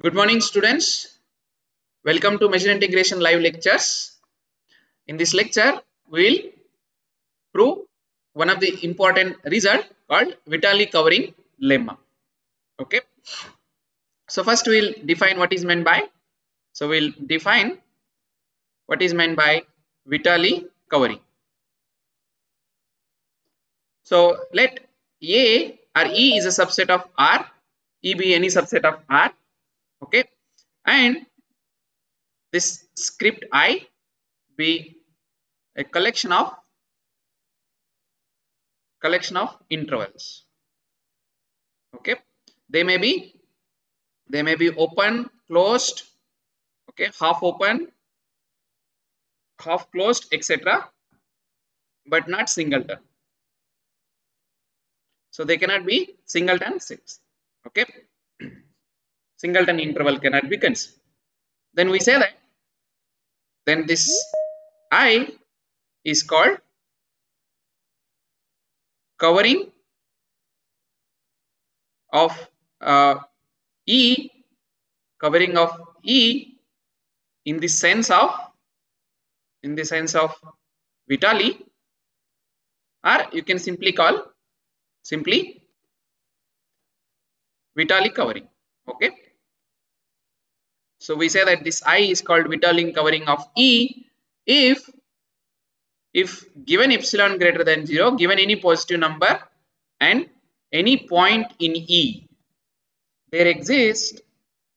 Good morning, students. Welcome to Measure Integration live lectures. In this lecture, we will prove one of the important result called Vitali covering lemma. Okay. So first, we will define what is meant by. So we'll define what is meant by Vitali covering. So let A or E is a subset of R. E be any subset of R. Okay, and this script I be a collection of intervals. Okay, they may be open, closed, okay, half open, half closed, etc., but not singleton. So they cannot be singleton sets. Okay, singleton interval cannot be considered. Then we say that then this I is called covering of E, covering of E in the sense of Vitali, or you can simply call Vitali covering. Okay, so we say that this I is called Vitali covering of E if given epsilon greater than 0, given any positive number and any point in E, there exists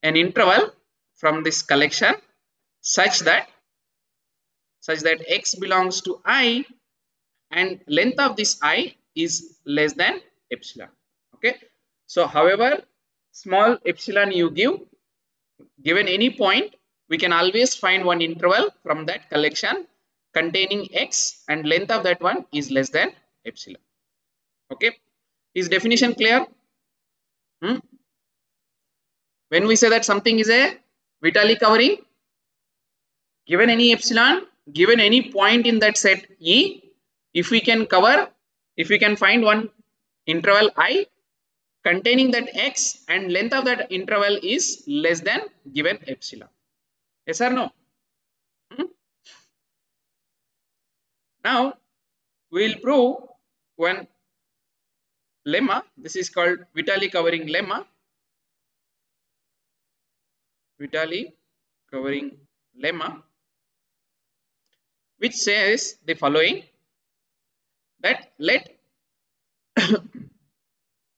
an interval from this collection such that x belongs to I and length of this I is less than epsilon. Okay, so however small epsilon you give, given any point, we can always find one interval from that collection containing x and length of that one is less than epsilon. Okay, is definition clear? When we say that something is a Vitali covering, given any epsilon, given any point in that set E, if we can find one interval I containing that x and length of that interval is less than given epsilon. Yes or no? Now we will prove one lemma. This is called Vitali covering lemma. Vitali covering lemma, which says the following, that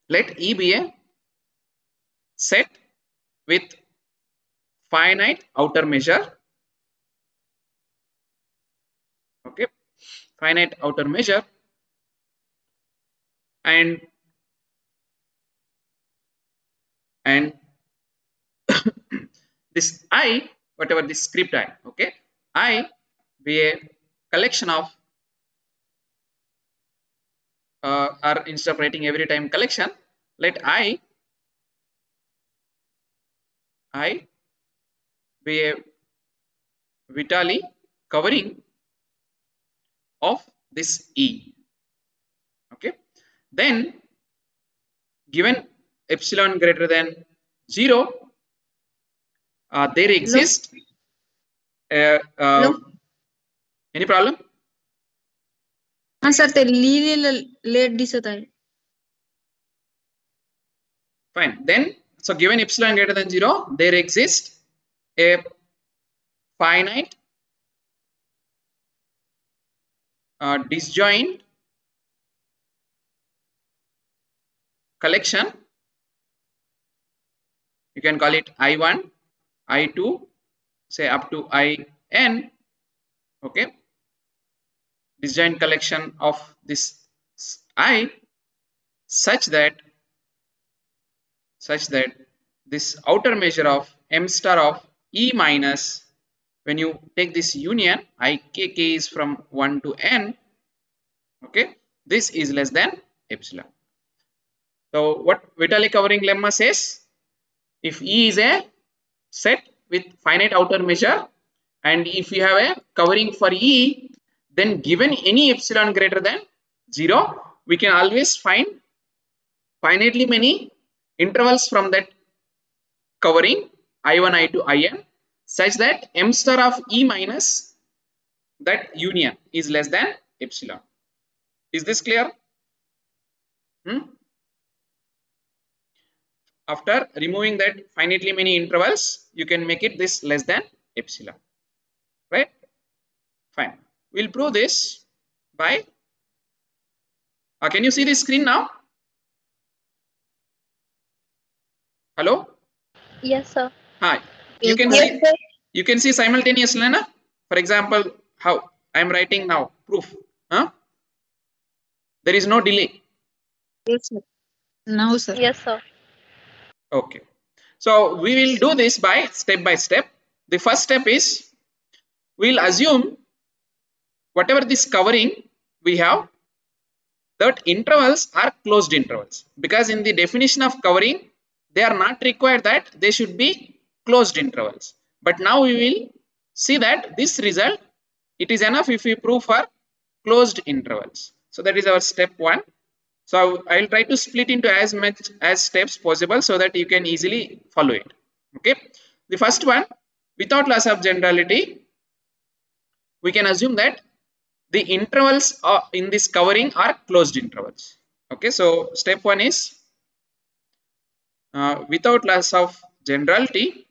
let E be a set with finite outer measure. Okay, finite outer measure, and this I, whatever this script I, okay, I be a collection of or instead of writing every time collection, let I be a Vitali covering of this E. Okay, then given epsilon greater than 0, there exists any problem? Sir ते लिहिलेलं late दिसत आहे. Fine. Then, so given epsilon greater than 0, there exists a finite disjoint collection. You can call it I1, I2, say up to IN. Okay, disjoint collection of this I such that this outer measure of m star of E minus, when you take this union k is from 1 to n, okay, this is less than epsilon. So what Vitali covering lemma says, if E is a set with finite outer measure and if you have a covering for E, then given any epsilon greater than 0, we can always find finitely many intervals from that covering I1, I2, In such that m star of E minus that union is less than epsilon. Is this clear? After removing that finitely many intervals, you can make it this less than epsilon, right? Fine. We'll prove this by, can you see the screen now? Hello? Yes, sir. Hi. Yes, You can see simultaneously, na? For example, how I am writing now, proof. Huh? There is no delay. yes, sir. Now, sir. Yes, sir. Okay. So we will do this by step. The first step is we'll assume whatever this covering we have, that intervals are closed intervals, because in the definition of covering they are not required that they should be closed intervals. But now we will see that this result, it is enough if we prove for closed intervals. So that is our step 1. So I will try to split into as much as steps possible so that you can easily follow it. Okay. The first one, without loss of generality, we can assume that the intervals in this covering are closed intervals. Okay. So step 1 is without loss of generality,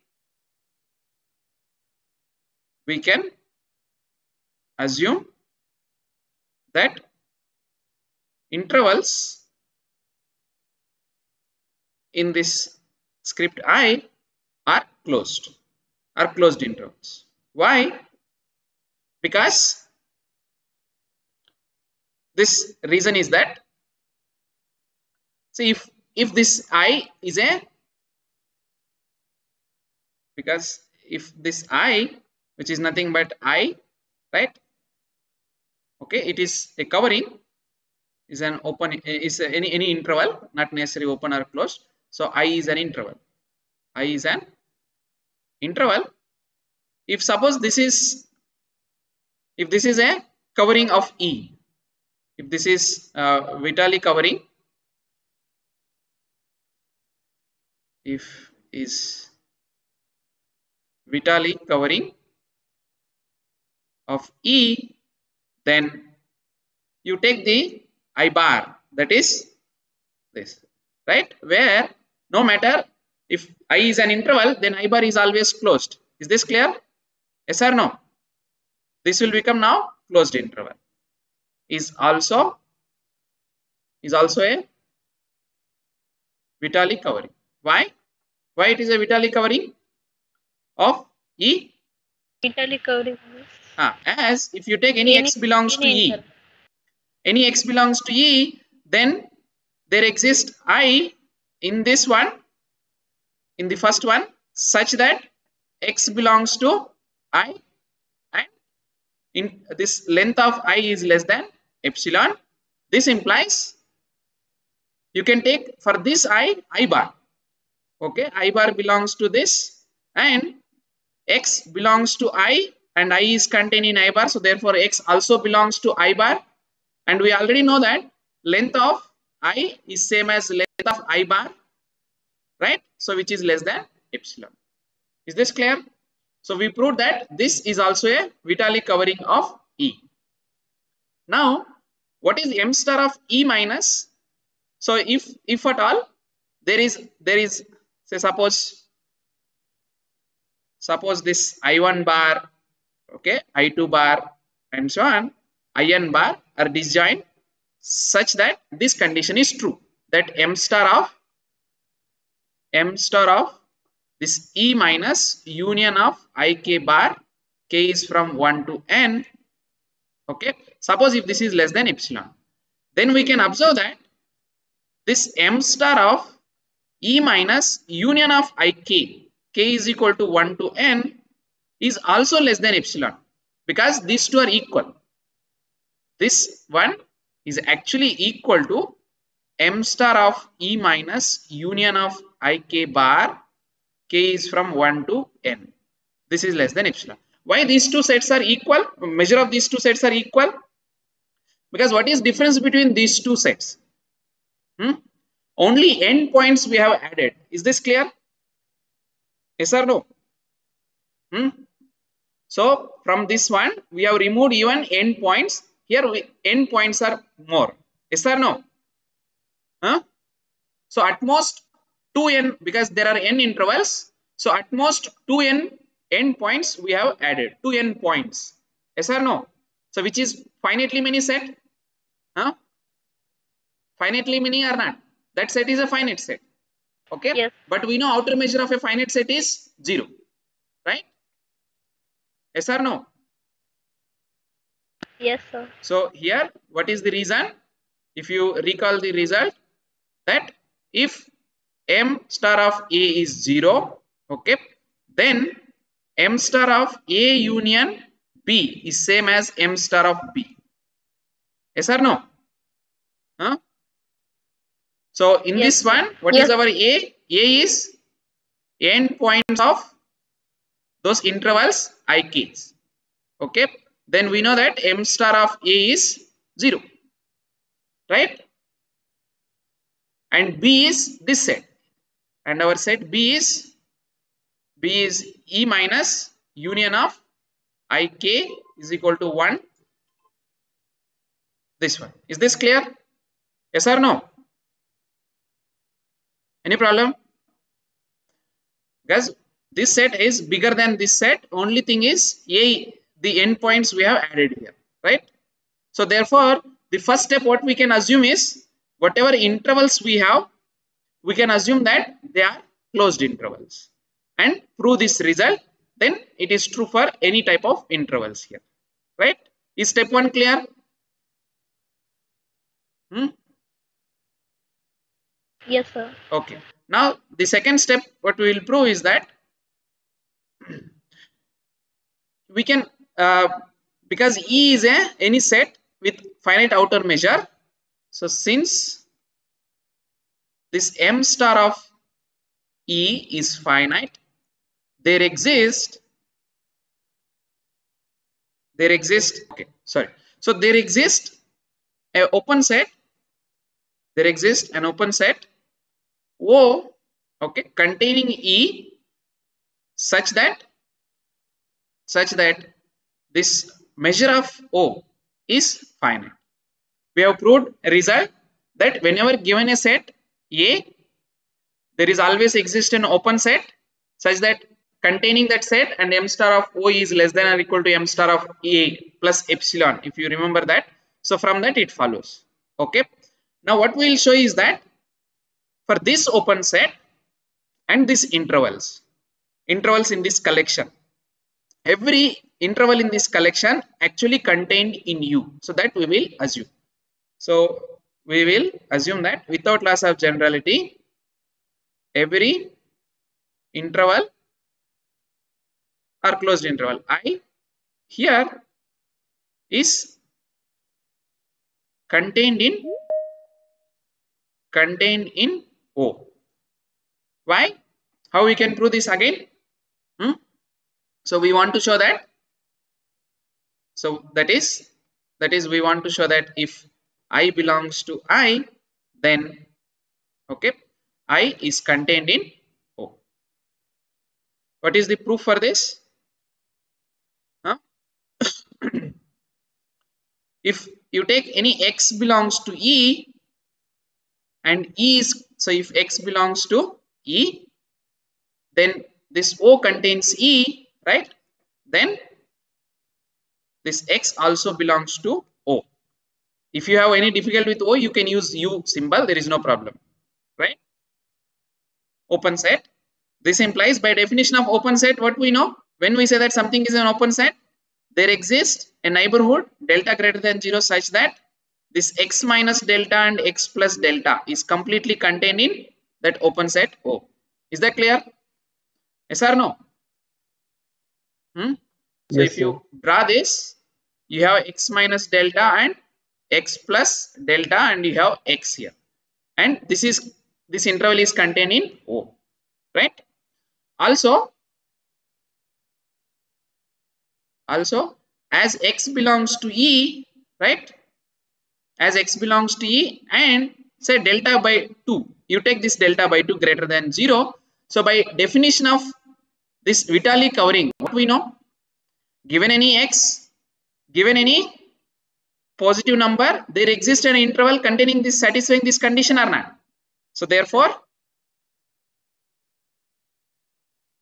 we can assume that intervals in this script I are closed intervals. Why? Because this reason is that, see, if this I is a, because if this I, which is nothing but I, right? Okay, it is a covering, is an open, is any interval, not necessarily open or closed. So I is an interval. I is an interval. If suppose this is, if this is a covering of E, if this is Vitali covering, if is Vitali covering of E, then you take the I bar, that is this, right? Where no matter if I is an interval, then I bar is always closed. Is this clear? Yes or no? This will become now closed interval. Is also a Vitali covering. Why? Why it is a Vitali covering of E? Vitali covering. As if you take any x belongs to E, any x belongs to E, then there exists I in this one, in the first one, such that x belongs to I, and in this length of I is less than epsilon. This implies you can take for this I bar. Okay, I bar belongs to this, and x belongs to I, and I is contained in I bar, so therefore x also belongs to I bar, and we already know that length of I is same as length of I bar, right? So which is less than epsilon. Is this clear? So we proved that this is also a Vitali covering of E. Now what is m star of E minus? So if at all there is say suppose this I1 bar, okay, I2 bar and so on, In bar are disjoint such that this condition is true, that m star of this E minus union of Ik bar, k is from 1 to n. Okay, suppose if this is less than epsilon, then we can observe that this m star of E minus union of Ik, k is equal to 1 to n, is also less than epsilon, because these two are equal. This one is actually equal to m star of E minus union of Ik bar, k is from 1 to n. This is less than epsilon. Why these two sets are equal? Measure of these two sets are equal, because what is difference between these two sets? Only n points we have added. Is this clear? Yes or no? So from this one, we have removed even endpoints. Here endpoints are more. Yes or no? So at most 2n, because there are n intervals. So at most 2n endpoints we have added, 2n points. Yes or no? So which is finitely many set? Finitely many or not? That set is a finite set. Okay. Yes. But we know outer measure of a finite set is 0. Right? Yes or no? Yes, sir. So here, what is the reason? If you recall the result, that if m star of A is 0, okay, then m star of A union B is same as m star of B. Yes or no? So in Yes, this sir. one, what is our A? A is end points of those intervals ik's. Okay, then we know that m star of A is 0, right? And B is this set, and our set B is E minus union of ik is equal to 1. This one. Is this clear? Yes or no? Any problem? Because this set is bigger than this set. Only thing is the endpoints we have added here, right? So therefore, the first step what we can assume is whatever intervals we have, we can assume that they are closed intervals, and prove this result. Then it is true for any type of intervals here, right? Is step 1 clear? Yes, sir. Okay. Now the second step what we will prove is that we can because E is any set with finite outer measure. So since this m star of E is finite, there exists okay, sorry. So there exists an open set. There exists an open set O, okay, containing E such that this measure of O is finite. We have proved a result that whenever given a set A, there is always exist an open set such that containing that set and m star of O is less than or equal to m star of A plus epsilon, if you remember that. So from that it follows. Okay. Now what we will show is that for this open set and this intervals in this collection, every interval in this collection actually contained in U. So that we will assume. So we will assume that without loss of generality, every interval or closed interval I here is contained in O. Why? How we can prove this again? So we want to show that. So that is we want to show that if I belongs to I, then okay, I is contained in O. What is the proof for this? If you take any x belongs to E and E is, so if x belongs to E, then this O contains E, right? Then this x also belongs to O. If you have any difficulty with O, you can use U symbol, there is no problem, right? Open set. This implies by definition of open set, what we know? When we say that something is an open set, there exists a neighborhood delta greater than 0 such that this x minus delta and x plus delta is completely contained in that open set O. Is that clear? Yes or no? So yes, if you draw this, you have x minus delta and x plus delta, and you have x here, and this interval is contained in O, right? Also as x belongs to E, right? As x belongs to E and say delta by 2, you take this delta by 2 greater than 0. So by definition of this Vitali covering, what we know? Given any x, given any positive number, there exists an interval containing this, satisfying this condition or not. So therefore,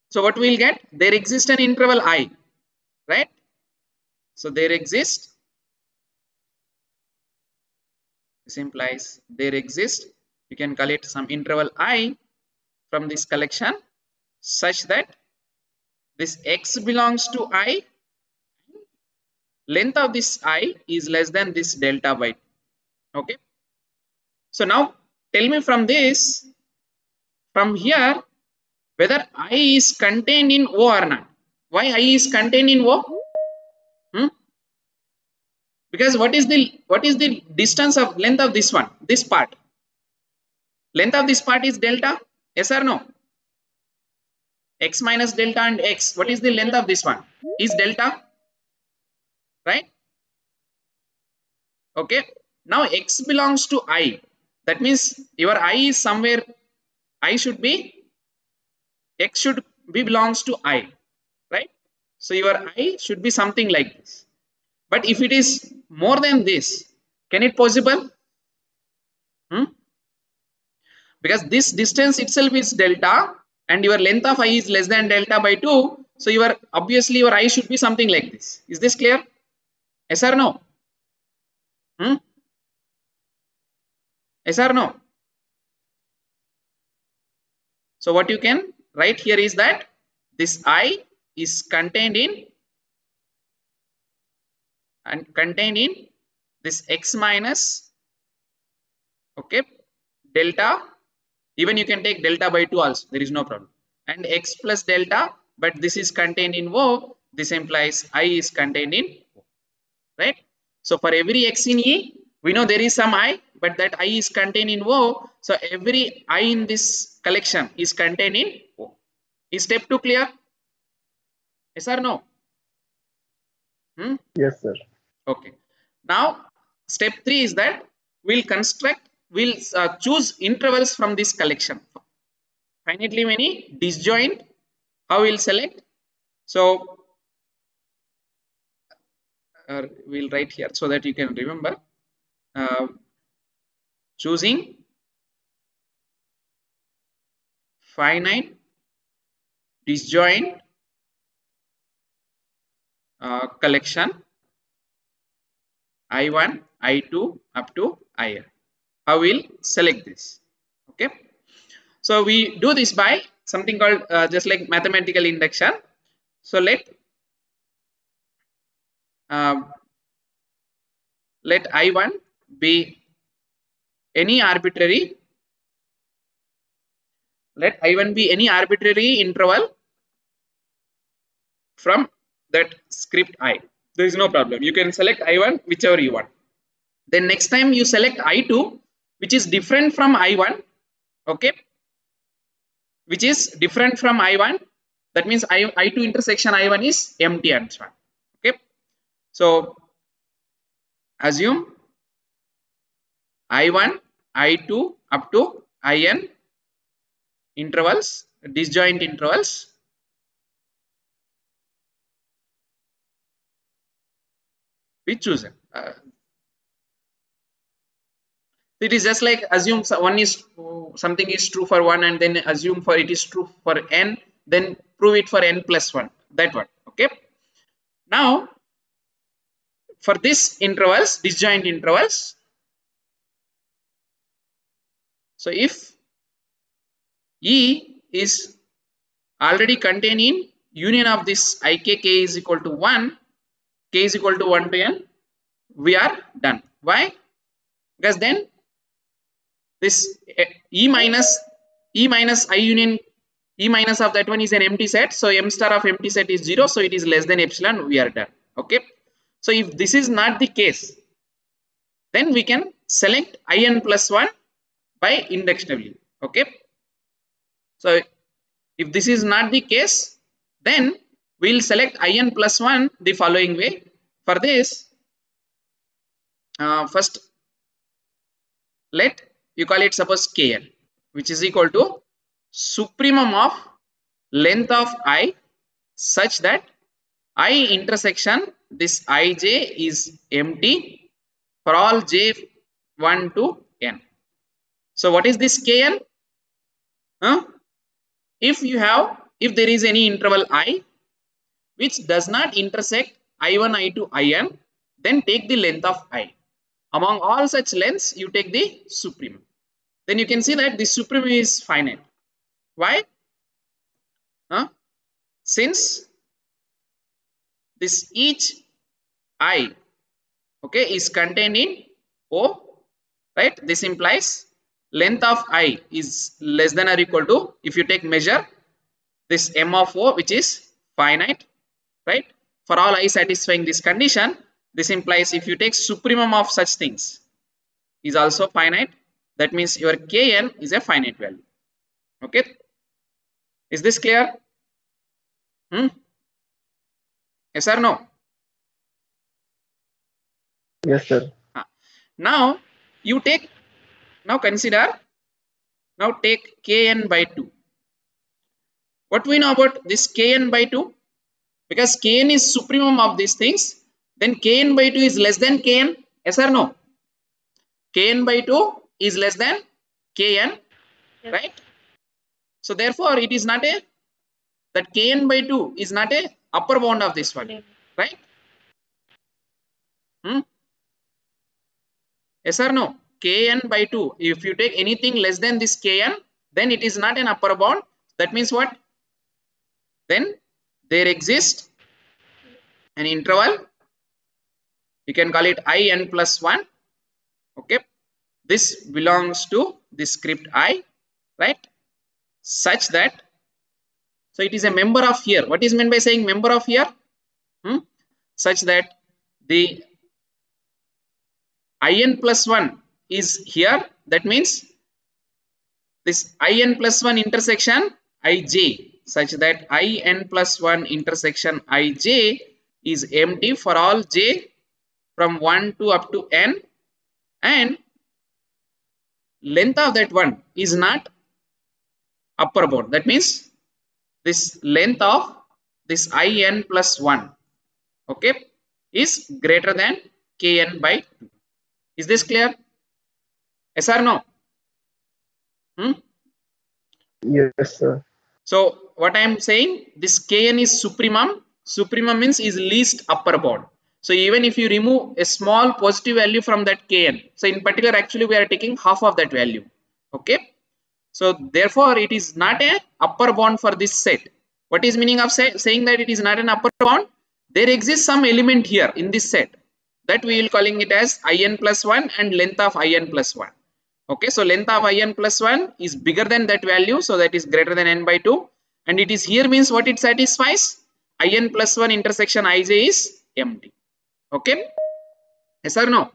so what we'll get? There exists an interval I, right? So there exists, this implies there exists, you can call it some interval I from this collection such that this x belongs to I, length of this I is less than this delta by 2. Okay. So now tell me from this, from here, whether I is contained in O or not. Why I is contained in O? Because what is the distance of length of this one, this part? Length of this part is delta, yes or no? X minus delta and x, what is the length of this one? Is delta, right? Okay. Now x belongs to I. That means your I is somewhere, I should be, x should be belongs to I, right? So your I should be something like this. But if it is more than this, can it possible? Because this distance itself is delta and your length of I is less than delta by 2. So your obviously your I should be something like this. Is this clear? Yes or no? Yes or no? So what you can write here is that this I is contained in this x minus, okay, delta, even you can take delta by 2 also, there is no problem, and x plus delta, but this is contained in O, this implies I is contained in O, right? So for every x in E, we know there is some I, but that I is contained in O, so every I in this collection is contained in O. Is step 2 clear? Yes or no? Yes, sir. Okay. Now step 3 is that we'll choose intervals from this collection. Finitely many disjoint. How we'll select? So we'll write here so that you can remember. Choosing finite disjoint collection I1, I2 up to IN. How we'll select this? Okay. So we do this by something called just like mathematical induction. So let I1 be any arbitrary. Let I1 be any arbitrary interval from that script I. There is no problem. You can select I1 whichever you want. Then next time you select I2, which is different from I1. Okay. Which is different from I1. That means I2 intersection I1 is empty and so on. Okay. So assume I1, I2 up to IN intervals, disjoint intervals. We choose it. It is just like assume something is true for 1 and then assume for it is true for n, then prove it for n plus 1. That one. Okay. Now for this intervals, disjoint intervals. So if E is already contained in union of this ik k is equal to 1, k is equal to 1 to n, we are done. Why? Because then this E minus I union E minus of that one is an empty set. So m star of empty set is 0. So it is less than epsilon. We are done. Okay. So if this is not the case, then we can select IN plus 1 by inductively. Okay. So if this is not the case, then we will select IN plus 1 the following way. For this, first let you call it suppose KL, which is equal to supremum of length of I such that I intersection this ij is empty for all j1 to n. So what is this kn? If there is any interval I which does not intersect I1, I2, In, then take the length of I. Among all such lengths, you take the supremum. Then you can see that the supremum is finite. Why? Since this each I, okay, is contained in O, right? This implies length of I is less than or equal to, if you take measure, this M of O, which is finite, right? For all I satisfying this condition, this implies if you take supremum of such things is also finite. That means your Kn is a finite value. Okay, is this clear? Yes or no? Yes, sir. Now you take, now consider, now take Kn by 2. What we know about this Kn by 2? Because Kn is supremum of these things, then Kn by 2 is less than Kn. Yes or no? Kn by 2 is less than Kn, right? So therefore it is not a, that Kn by 2 is not a upper bound of this one, right? Yes or no? Kn by 2, if you take anything less than this Kn, then it is not an upper bound. That means what? Then there exists an interval, you can call it In plus 1. Okay, this belongs to the script I, right? Such that, so it is a member of here. What is meant by saying member of here? Such that the In plus 1 is here. That means this In plus 1 intersection Ij, such that In plus 1 intersection Ij is empty for all j from 1 to up to n, and length of that one is not upper bound. That means this length of this In plus 1, okay, is greater than Kn by 2. Is this clear? Yes or no? Yes, sir. So what I am saying, this Kn is supremum. Supremum means is least upper bound. So even if you remove a small positive value from that Kn, so in particular actually we are taking half of that value. Okay, so therefore it is not a upper bound for this set. What is meaning of saying that it is not an upper bound? There exists some element here in this set that we will calling it as In plus 1 and length of In plus 1. Okay, so length of In plus 1 is bigger than that value, so that is greater than n by 2, and it is here means what it satisfies? In plus 1 intersection Ij is empty. Okay, yes or no?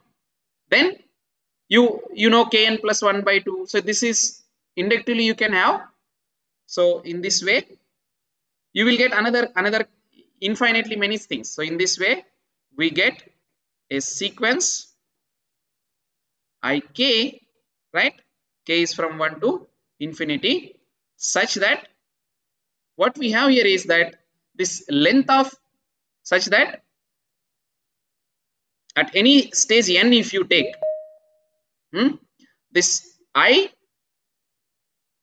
Then you know Kn plus 1 by 2, so this is inductively you can have. So in this way you will get another infinitely many things. So in this way we get a sequence Ik, right? K is from 1 to infinity, such that what we have here is that this length of, such that at any stage n if you take this I,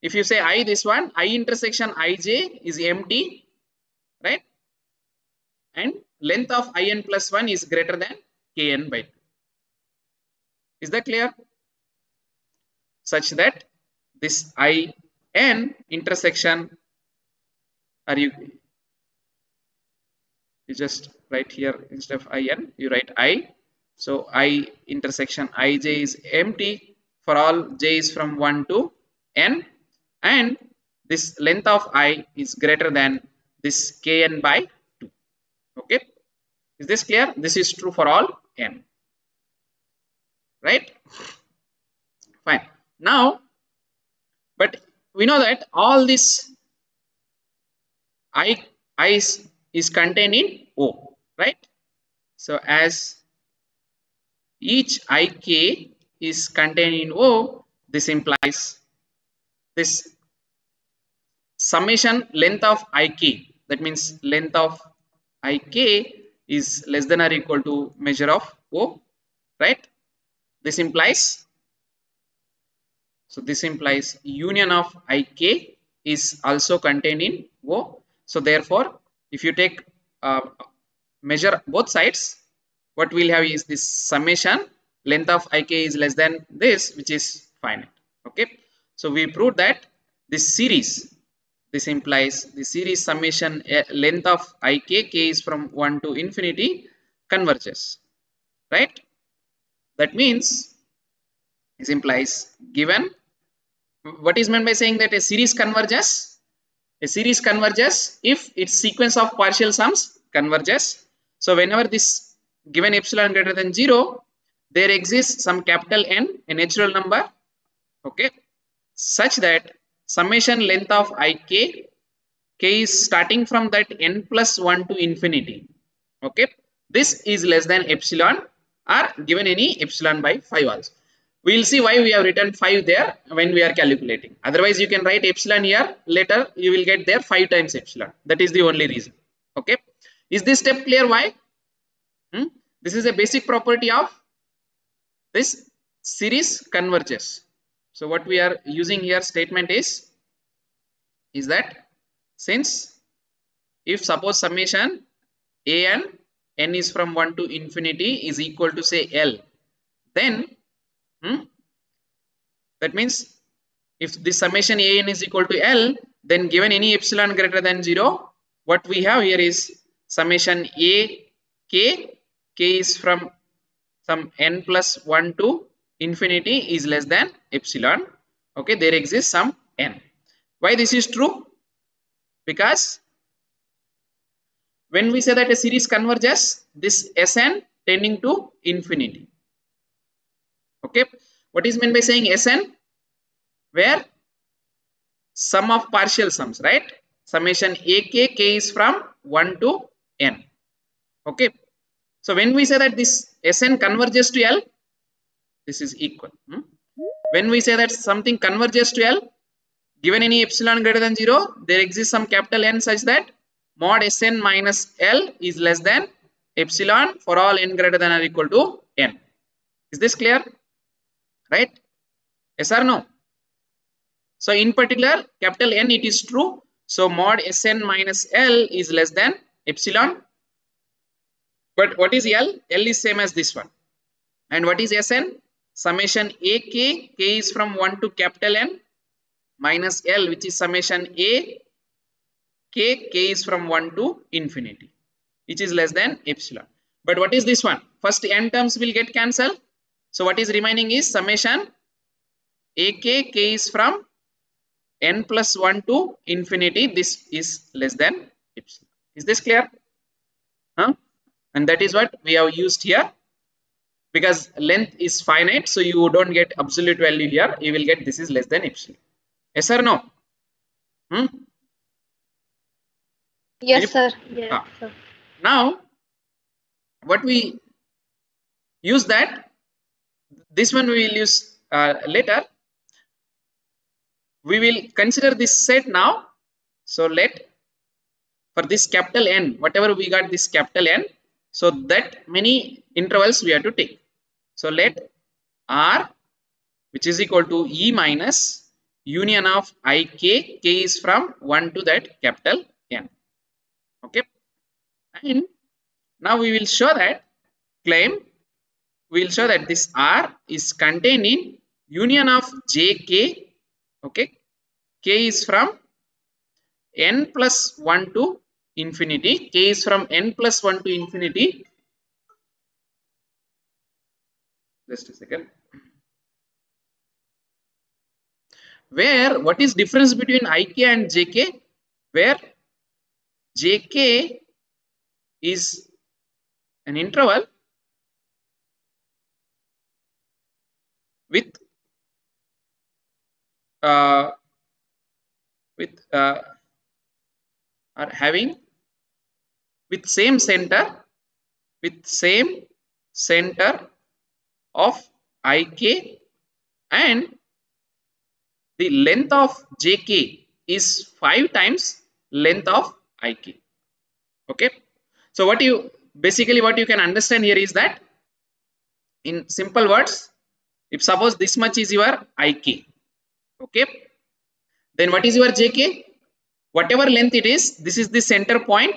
if you say I, this one I intersection Ij is empty, right? And length of In plus 1 is greater than Kn by 2. Is that clear? Such that this In intersection, or you just write here instead of In you write I. So I intersection Ij is empty for all j is from 1 to n, and this length of I is greater than this Kn by 2. Okay, is this clear? This is true for all n, right? Fine. Now, but we know that all this I is contained in O, right? So as each Ik is contained in O, this implies this summation length of Ik that means length of ik is less than or equal to measure of O, right? This implies, so this implies union of ik is also contained in O. So therefore, if you take measure both sides, what we'll have is this summation length of ik is less than this, which is finite. Okay, so we proved that this series, this implies the series summation length of ik k is from 1 to infinity converges, right? That means this implies given, what is meant by saying that a series converges? A series converges if its sequence of partial sums converges. So whenever this given epsilon greater than 0, there exists some capital N, a natural number, okay, such that summation length of ik k is starting from that n plus 1 to infinity. Okay, this is less than epsilon, or given any epsilon by 5 also. We will see why we have written 5 there when we are calculating. Otherwise, you can write epsilon here. Later, you will get there 5 times epsilon. That is the only reason. Okay, is this step clear? Why? This is a basic property of this series converges. So what we are using here statement is that since if suppose summation a and n is from 1 to infinity is equal to say L, then that means if this summation a n is equal to L, then given any epsilon greater than 0, what we have here is summation a k is from some n plus 1 to infinity is less than epsilon. Okay, there exists some n. Why this is true? Because when we say that a series converges, this Sn tending to infinity. Okay, what is meant by saying Sn? Where sum of partial sums, right? Summation ak k is from 1 to n. Okay, so when we say that this Sn converges to L, this is equal. When we say that something converges to L, given any epsilon greater than 0, there exists some capital N such that mod Sn minus L is less than epsilon for all n greater than or equal to n. Is this clear? Right? Yes or no? So in particular, capital N, it is true. So mod Sn minus L is less than epsilon. But what is L? L is same as this one. And what is Sn? Summation ak k is from 1 to capital N minus L, which is summation a k is from 1 to infinity, which is less than epsilon. But what is this one? First n terms will get cancelled. So what is remaining is summation ak k is from n plus 1 to infinity. This is less than epsilon. Is this clear? And that is what we have used here. Because length is finite, so you don't get absolute value here. You will get this is less than epsilon. Yes or no? Yes, sir. Yes, sir. Now, what we use that, this one we will use later. We will consider this set now. So let, for this capital N, whatever we got this capital N, so that many intervals we have to take. So let R, which is equal to E minus union of ik, k is from 1 to that capital N. Okay, and now we will show that we will show that this R is contained in union of jk. Okay, k is from n plus 1 to infinity. K is from n plus 1 to infinity. Just a second. Where what is difference between ik and jk? Where jk is an interval with or having with same center of ik, and the length of jk is 5 times length of ik. Okay, so what you can understand here is that, in simple words, if suppose this much is your ik, okay, then what is your jk? Whatever length it is, this is the center point.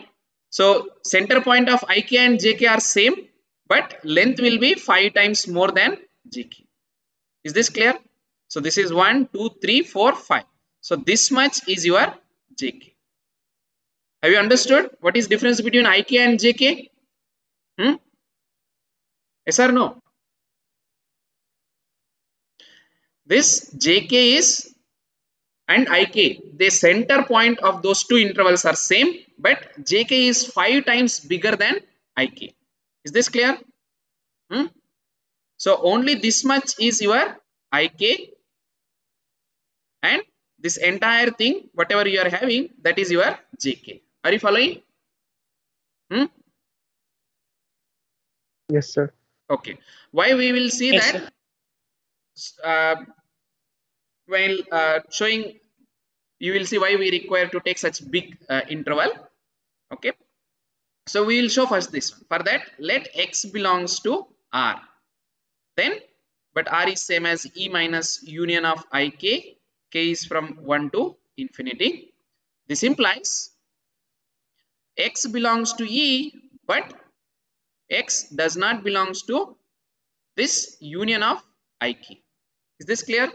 So center point of ik and jk are same, but length will be 5 times more than jk. Is this clear? So this is 1, 2, 3, 4, 5. So this much is your jk. Have you understood what is difference between ik and jk? Yes or no? This jk is and ik, the center point of those two intervals are same, but jk is 5 times bigger than ik. Is this clear? So only this much is your ik, and this entire thing, whatever you are having, that is your jk. Are you following? Yes, sir. Okay. Why we will see Yes, that while showing, you will see why we require to take such big interval. Okay. So we will show first this one. For that, let x belongs to R. Then, but R is same as E minus union of ik. K is from 1 to infinity. This implies x belongs to E, but x does not belongs to this union of ik. Is this clear?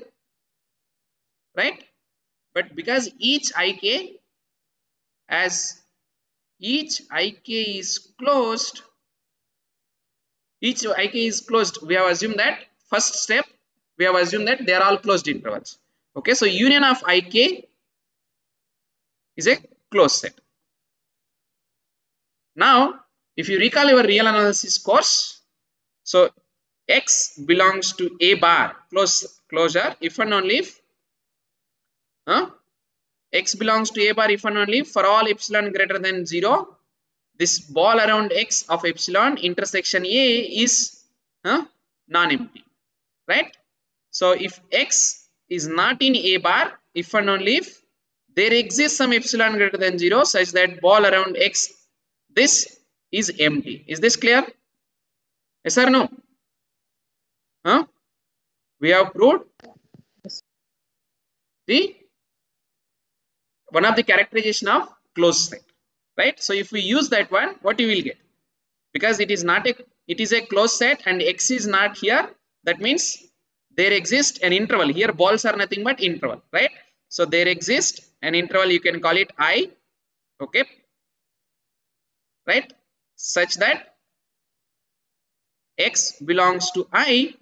Right? But because each ik is closed, we have assumed that first step, we have assumed that they are all closed intervals. Okay, so union of ik is a closed set. Now, if you recall your real analysis course, so x belongs to a bar, closure, if and only if x belongs to a bar if and only for all epsilon greater than 0, this ball around x of epsilon intersection a is non-empty, right? So if x is not in a bar, if and only if there exists some epsilon greater than 0 such that ball around x, this is empty. Is this clear? Yes or no? We have proved the one of the characterization of closed set, right? So if we use that one, what you will get? Because it is not it is a closed set and x is not here, that means there exists an interval. Here balls are nothing but interval, right? So there exists an interval, you can call it I, okay, right, such that x belongs to I,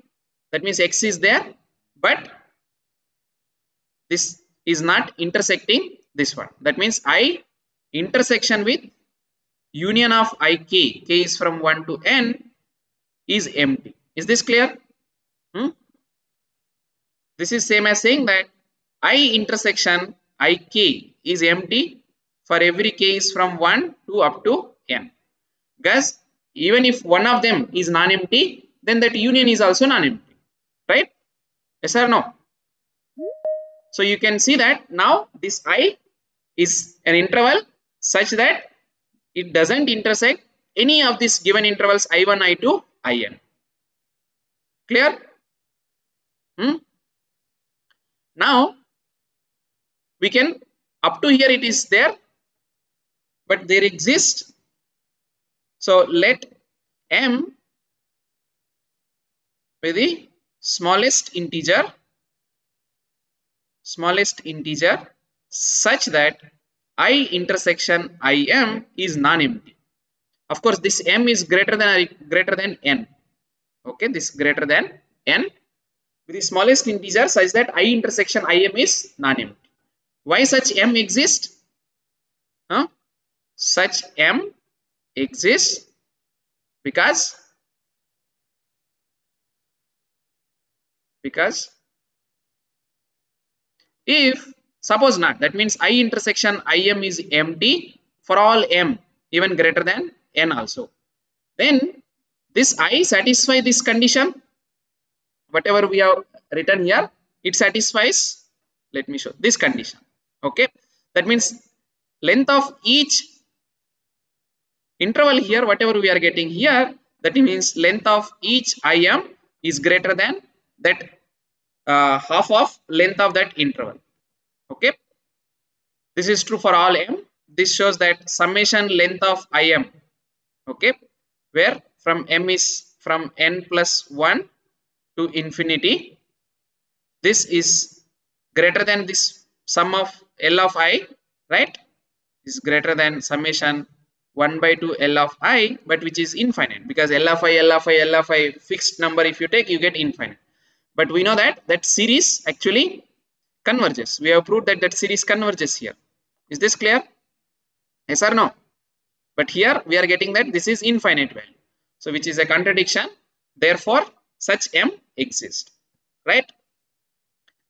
that means x is there, but this is not intersecting this one. That means I intersection with union of ik, k is from 1 to n, is empty. Is this clear? This is same as saying that I intersection ik is empty for every k is from 1 to up to n. Because even if one of them is non-empty, then that union is also non-empty, right? Yes or no? So you can see that now this I is an interval such that it doesn't intersect any of these given intervals I1, I2, In. Clear? Now we can, up to here it is there, but there exists. So let m be the smallest integer such that I intersection Im is non-empty. Of course, this m is greater than n. Okay, this greater than n with the smallest integer such that I intersection Im is non-empty. Why such m exists? Such m exists because if suppose not, that means I intersection Im is empty for all m even greater than n also, then this I satisfy this condition, whatever we have written here, it satisfies, let me show this condition. Okay, that means length of each interval here, whatever we are getting here, that means length of each IM is greater than that half of length of that interval. Okay, this is true for all M. This shows that summation length of IM, okay, where from M is from n plus 1 to infinity, this is greater than this sum of L of I, right, is greater than summation 1 by 2 L of I, but which is infinite, because L of I fixed number, if you take, you get infinite. But we know that series actually converges. We have proved that series converges here. Is this clear? Yes or no? But here we are getting that this is infinite value, so which is a contradiction. Therefore such M exists, right?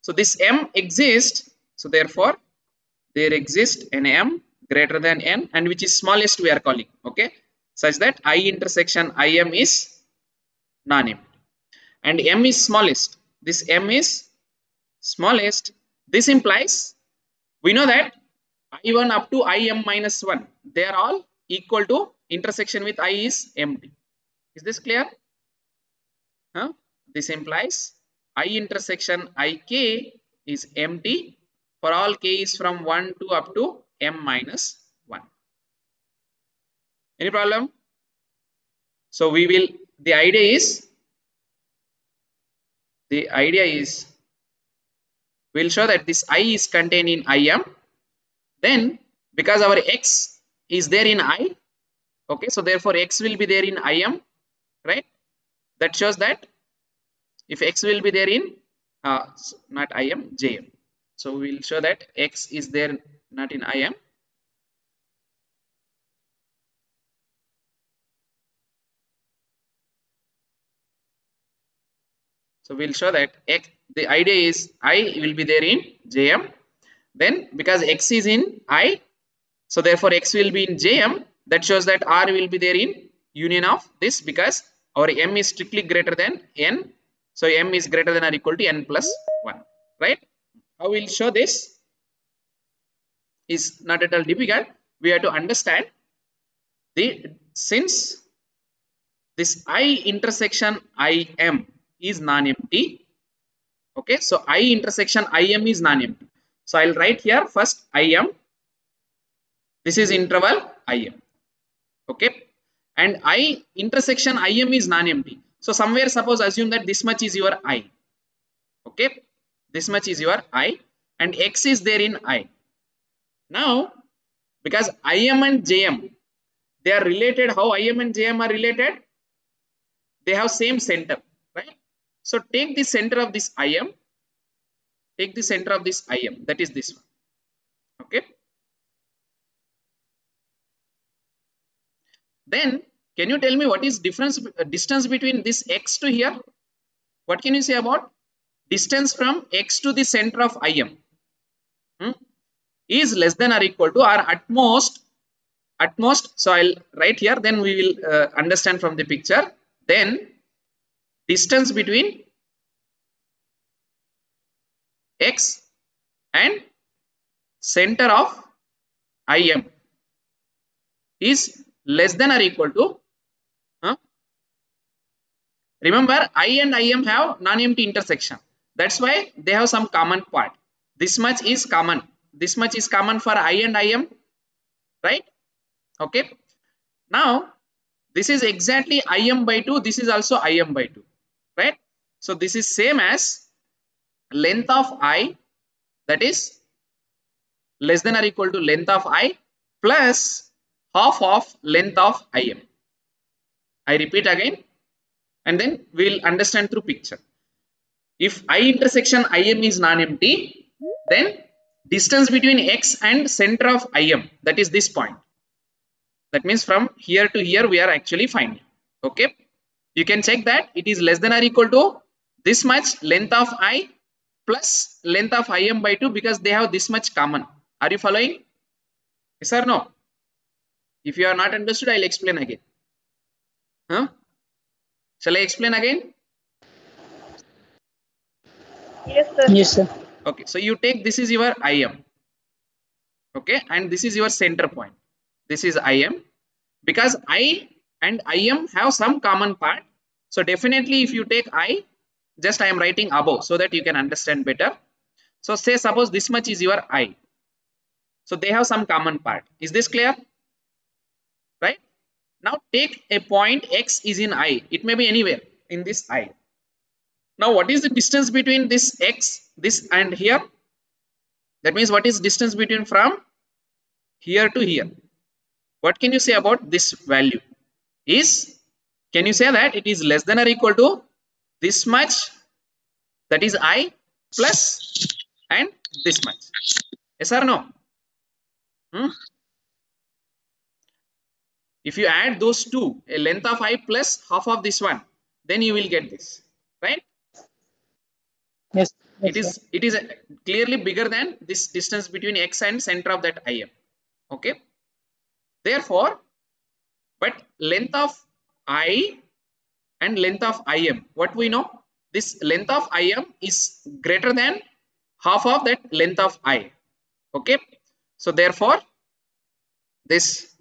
So this M exists, so therefore there exists an M greater than n, and which is smallest we are calling, okay, such that I intersection IM is non-empty and M is smallest. This M is smallest. This implies we know that I1 up to IM minus 1, they are all equal to intersection with I is empty. Is this clear? Huh? This implies I intersection IK is empty for all k is from 1 to up to M minus 1. Any problem? So we will, the idea is we'll show that this I is contained in IM. Then because our X is there in I, okay, so therefore X will be there in IM, right? That shows that if X will be there in not IM, JM. So we will show that X is there not in IM. So we will show that X, the idea is I will be there in JM. Then because X is in I, so therefore X will be in JM. That shows that R will be there in union of this, because our M is strictly greater than N. So M is greater than or equal to N plus 1, right? How we will show this is not at all difficult. We have to understand since this I intersection IM is non-empty, okay, so I intersection IM is non-empty. So I'll write here first IM, this is interval IM, okay, and I intersection IM is non-empty. So somewhere suppose assume that this much is your I, okay, this much is your I and X is there in I. Now because IM and JM, they are related. How IM and JM are related? They have same center, right? So take the center of this IM, take the center of this IM, that is this one, okay. Then can you tell me what is distance between this X to here? What can you say about distance from X to the center of IM? Is less than or equal to, or at most, so I'll write here, then we will understand from the picture. Then distance between X and center of IM is less than or equal to, remember I and IM have non-empty intersection, that's why they have some common part. This much is common, this much is common for I and IM, right? Okay, now this is exactly IM by 2, this is also IM by 2, right? So this is same as length of I, that is less than or equal to length of I plus half of length of IM. I repeat again, and then we will understand through picture. If I intersection IM is non-empty, then distance between X and center of IM, that is this point. That means from here to here we are actually finding, okay. You can check that it is less than or equal to this much length of I plus length of IM by 2, because they have this much common. Are you following? Yes or no? If you are not understood, I will explain again. Shall I explain again? Yes, sir. Yes, sir. Okay, so you take, this is your IM, okay, and this is your center point. This is IM, because I and Im have some common part. So definitely if you take I, just I am writing above so that you can understand better. So say suppose this much is your I. So they have some common part. Is this clear? Right? Now take a point X is in I. It may be anywhere in this I. Now what is the distance between this X, this and here? That means what is distance between from here to here? What can you say about this value? Can you say that it is less than or equal to this much, that is I, plus and this much? Yes or no? If you add those two, a length of I plus half of this one, then you will get this, right? Yes. It is clearly bigger than this distance between X and center of that IM. Okay. Therefore, but length of I and length of IM, what we know? This length of IM is greater than half of that length of I. Okay. So therefore, this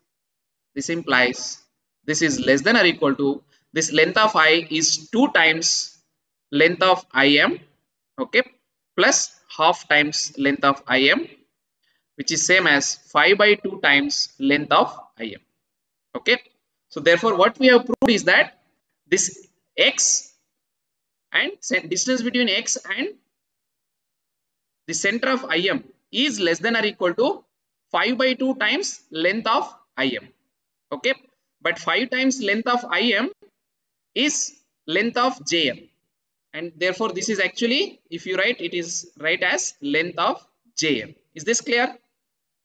implies this is less than or equal to this length of I is 2 times length of IM, okay, plus half times length of IM, which is same as 5 by 2 times length of IM. Okay. So therefore what we have proved is that this X and distance between X and the center of IM is less than or equal to 5 by 2 times length of IM. Okay. But 5 times length of IM is length of JM. And therefore this is actually, if you write, it is write as length of JM. Is this clear?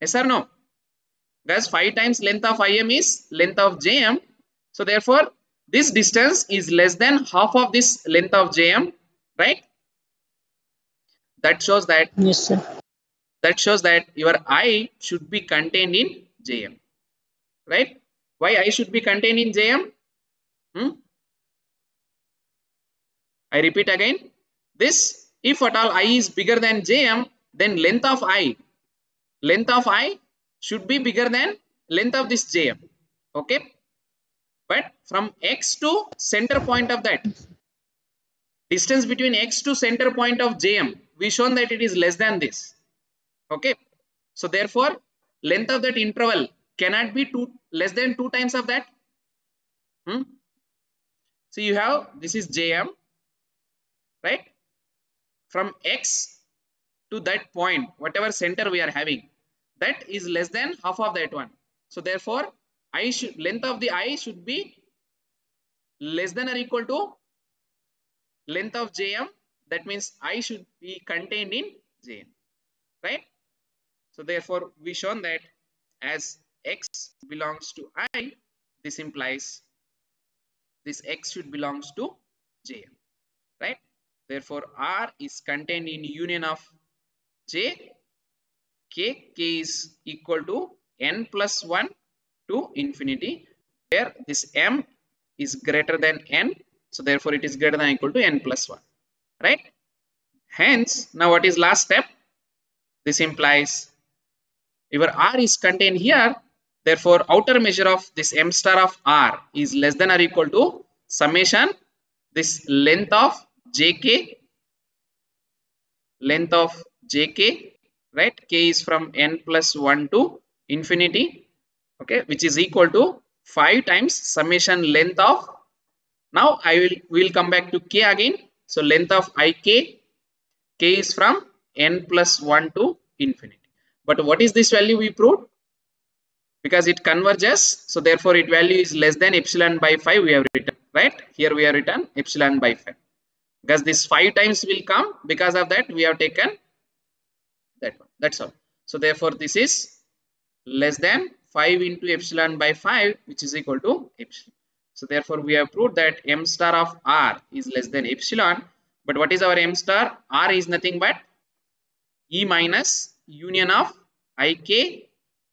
Yes or no? Guys, 5 times length of IM is length of JM. So therefore this distance is less than half of this length of JM, right? That shows that, Yes, sir. That shows that your I should be contained in JM, right? Why I should be contained in JM? I repeat again, this, if at all I is bigger than JM, then length of I should be bigger than length of this JM. Okay. But from X to center point of that, distance between X to center point of JM, we shown that it is less than this. Okay. So therefore, length of that interval cannot be less than 2 times of that. So you have, this is JM, right? From X to that point, whatever center we are having, that is less than half of that one. So therefore, length of the I should be less than or equal to length of JM. That means I should be contained in JM, right? So therefore, we shown that as X belongs to I, this implies this X should belongs to JM, right? Therefore, R is contained in union of J, K is equal to N plus 1 to infinity, where this M is greater than N. So therefore, it is greater than or equal to N plus 1, right? Hence, now what is last step? This implies your R is contained here. Therefore, outer measure of this M star of R is less than or equal to summation this length of JK, right? K is from N plus 1 to infinity, okay, which is equal to 5 times summation length of, now will come back to K again. So length of IK, K is from N plus 1 to infinity. But what is this value we proved? Because it converges, so therefore its value is less than epsilon by 5 we have written, right? Here we have written epsilon by 5. Because this 5 times will come, because of that we have taken that one. That's all. So therefore this is less than 5 into epsilon by 5, which is equal to epsilon. So therefore we have proved that M star of R is less than epsilon. But what is our M star? R is nothing but E minus union of IK,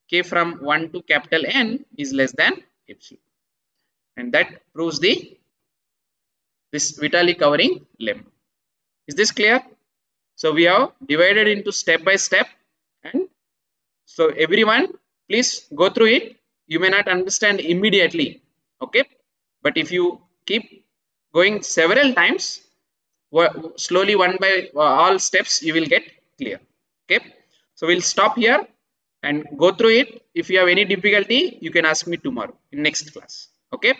K from 1 to capital N is less than epsilon. And that proves this Vitali covering lemma. Is this clear? So we have divided into step by step, and so everyone please go through it you may not understand immediately, okay, but if you keep going several times, slowly one by all steps you will get clear. Okay, so we'll stop here and go through it. If you have any difficulty, you can ask me tomorrow in next class. Okay.